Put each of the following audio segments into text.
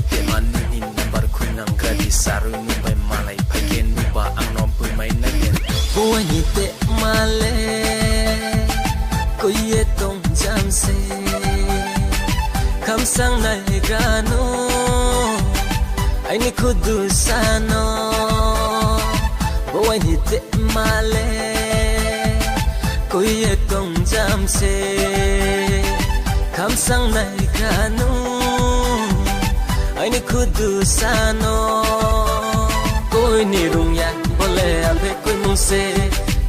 te mani number kunang gradi saru nu bai malai phagen nu ba ang nom pui mai na gen boy ni te male ko ye tong jam se kham sang nai gano ai ni khudu sano boy ni te male ko ye tong jam se kham sang nai gano ai ni khudu sano koi ni rung ya bole ape koi mung se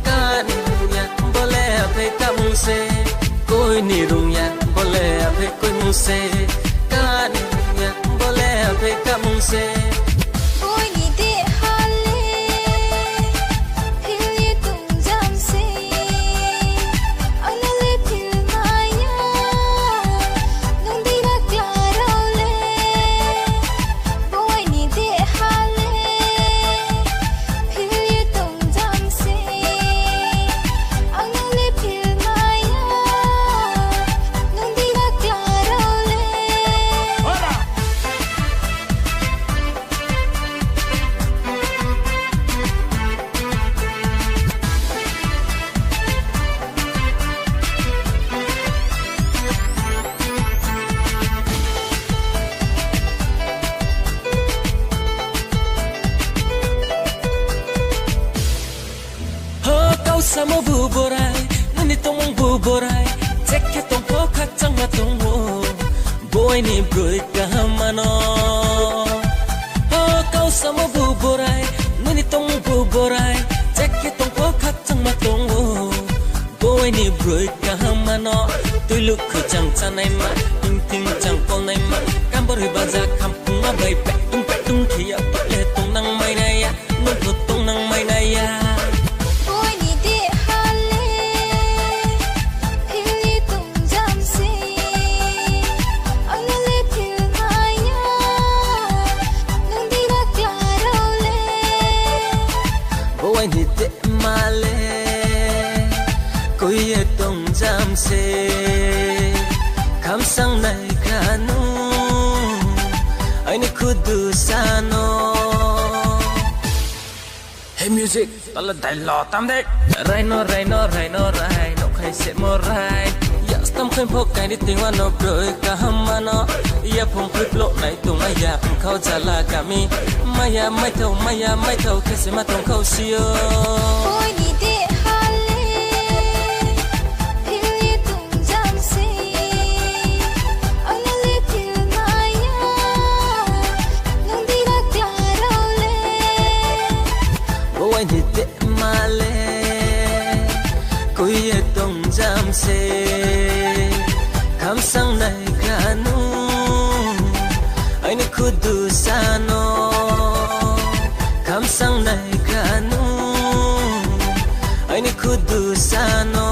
ka ni rung ya bole ape ka mung se koi ni rung ya bole ape koi mung se ka ni rung ya bole ape ka mung se koi ni de hale phil ye tung jam se anale phil maya nung di ra claro le koi ni de hale phil ye tung jam se anale phil maya nung di ra claro le kau sama bu borai nani tong bu borai cek tong po khak chang ma tong wo boy ni broi ka mano kau sama bu borai nani tong bu borai cek tong po khak chang ma tong wo boy ni broi ka mano tu luk khu chang chanai ma ting ting chang pol nai ma kam bori baza kam ma bai pe tung thia pa le tong nang mai na ya nu tu tong nang mai na ya koi ni de hale phil ye tung jam se anale phil maya nung di ra claro le boy ni te male ko ye tong jam se kham sang nai kanu ai ni khudu sano hey music tala dai lo tam de rai no khai se mo rai ya stam khain phok kai ni ting wa no broi ka hamano ya phong phit lo nai tung ai ya khau chala ka mi maya mai thau ke se ma tong khau sio koi ni de hale phil ye tung jam se anale phil maya nung di ra claro le boy ni te male ko ye tong jam se kham sang nai kanu ai ni khudu sano kham sang nai kanu ai ni khudu sano